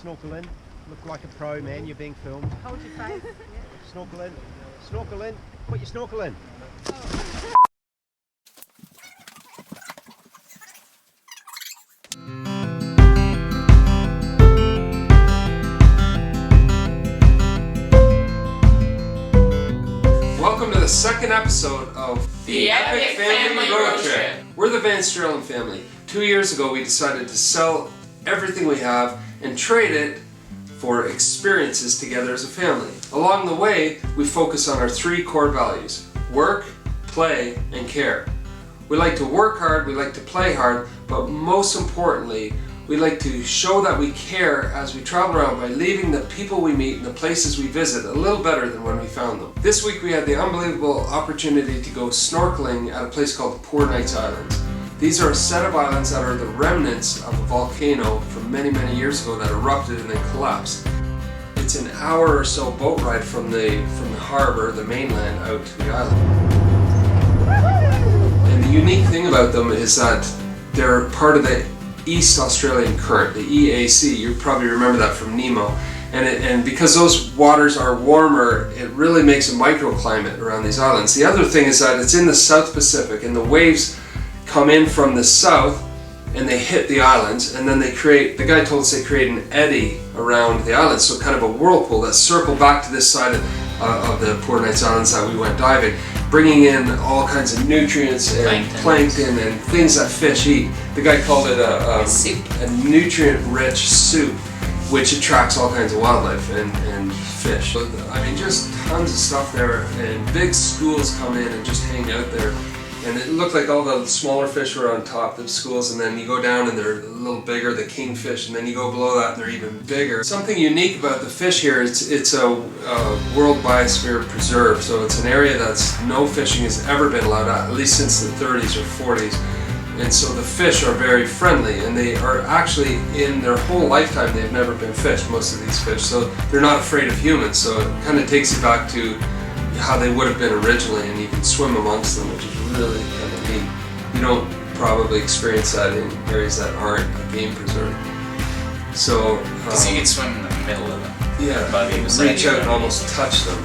Snorkeling. Look like a pro, man. You're being filmed. Hold your face. Snorkeling. Snorkeling. Put your snorkel in. Welcome to the second episode of The Epic Family Road Trip. We're the Van Sterling family. 2 years ago we decided to sell everything we have and trade it for experiences together as a family. Along the way, we focus on our three core values: work, play, and care. We like to work hard, we like to play hard, but most importantly, we like to show that we care as we travel around by leaving the people we meet and the places we visit a little better than when we found them. This week we had the unbelievable opportunity to go snorkeling at a place called Poor Knights Islands. These are a set of islands that are the remnants of a volcano from many years ago that erupted and then collapsed. It's an hour or so boat ride from the harbor, the mainland, out to the island. And the unique thing about them is that they're part of the East Australian Current, the EAC. You probably remember that from Nemo. And because those waters are warmer, it really makes a microclimate around these islands. The other thing is that it's in the South Pacific, and the waves come in from the south and they hit the islands, and then the guy told us they create an eddy around the islands, so kind of a whirlpool that circle back to this side of the Poor Knights Islands that we went diving, bringing in all kinds of nutrients and plankton and things that fish eat. The guy called it a nutrient-rich soup, which attracts all kinds of wildlife and fish. So, I mean, just tons of stuff there, and big schools come in and just hang out there. And it looked like all the smaller fish were on top of the schools, and then you go down and they're a little bigger, the kingfish, and then you go below that and they're even bigger. Something unique about the fish here is it's a World Biosphere Preserve, so it's an area that's no fishing has ever been allowed at least since the 30s or 40s. And so the fish are very friendly, and they are actually, in their whole lifetime, they've never been fished, most of these fish, so they're not afraid of humans, so it kind of takes you back to how they would have been originally, and you can swim amongst them, which is really kind of neat. You don't probably experience that in areas that aren't a game preserve. So, because you can swim in the middle of them. Yeah, reach out and almost touch them,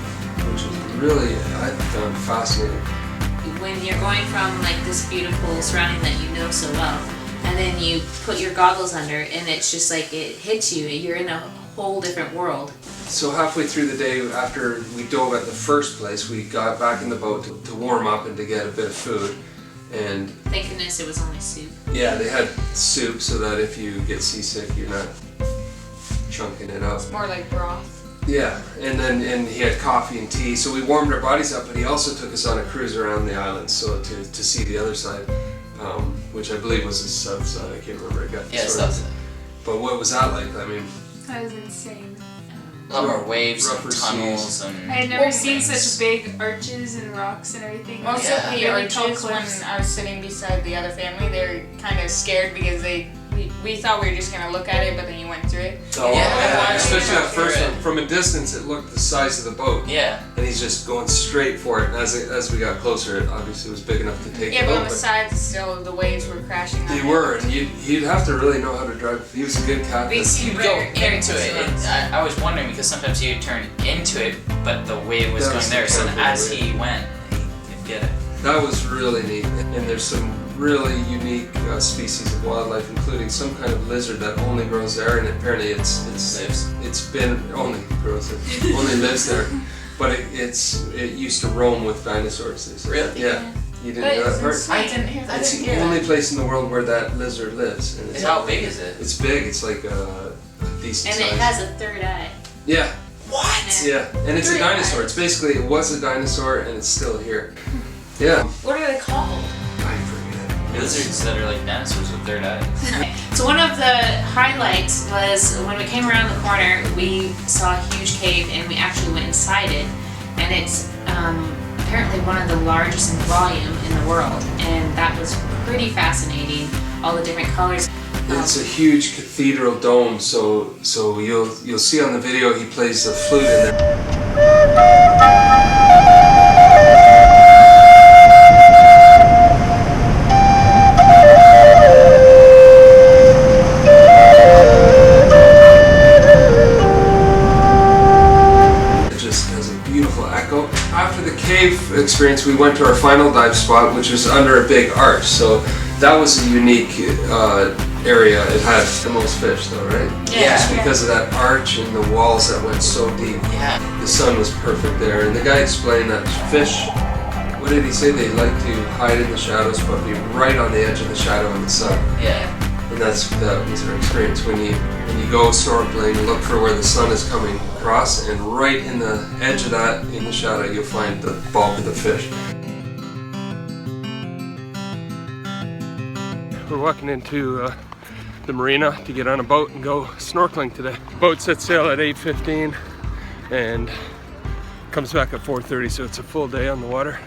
which is really, I found fascinating. When you're going from like this beautiful surrounding that you know so well, and then you put your goggles under, and it's just like it hits you, you're in a whole different world. So halfway through the day, after we dove at the first place, we got back in the boat to warm up and to get a bit of food. And thank goodness it was only soup. Yeah, they had soup so that if you get seasick, you're not chunking it up. It's more like broth. Yeah, and he had coffee and tea, so we warmed our bodies up, but he also took us on a cruise around the island, so to see the other side, which I believe was the south side. I can't remember. It got south side. But what was that like? I mean, that was insane. A lot more waves and tunnels seas. and... I had never seen such big arches and rocks and everything. Also, Yeah. the Really tall arches, when cliffs. I was sitting beside the other family, they were kind of scared because we thought we were just going to look at it, but then you went through it. Oh, Yeah. especially that first Yeah. one. From a distance, it looked the size of the boat. Yeah. And he's just going straight for it. And as we got closer, it obviously was big enough to take Yeah, the but boat. on the sides, still, the waves were crashing on They it. were, and he'd have to really know how to drive. He was a good captain. You go into it. I was wondering because sometimes you turn into it, but the wave was That going was there. So perfect as wave. he went, he'd get it. That was really neat. And there's some really unique species of wildlife, including some kind of lizard that only grows there, and apparently it only lives there. But it used to roam with dinosaurs. They said. Really? Yeah. You didn't know that part? I didn't hear that. It's the only place in the world where that lizard lives. And And how big is it? It's big. It's like a decent And size. it has a third eye. Yeah. What? Yeah. And it's a Three dinosaur. eyes. It was a dinosaur, and it's still here. Yeah. What are they called? I forget. Lizards that are like dinosaurs with third eyes. So one of the highlights was when we came around the corner, we saw a huge cave and we actually went inside it, and it's apparently one of the largest in volume in the world, and that was pretty fascinating, all the different colors. It's a huge cathedral dome, so you'll see on the video he plays the flute in there. experience, we went to our final dive spot, which was under a big arch. So that was a unique area. It had the most fish though, right? Yeah. Just because of that arch and the walls that went so deep. Yeah. The sun was perfect there, and the guy explained that fish, what did he say? They like to hide in the shadows, but be right on the edge of the shadow in the sun. Yeah. And that was our experience. When you go snorkeling, look for where the sun is coming across, and right in the edge of that, in the shadow, you'll find the bulk of the fish. We're walking into the marina to get on a boat and go snorkeling today. Boat sets sail at 8:15 and comes back at 4:30, so it's a full day on the water.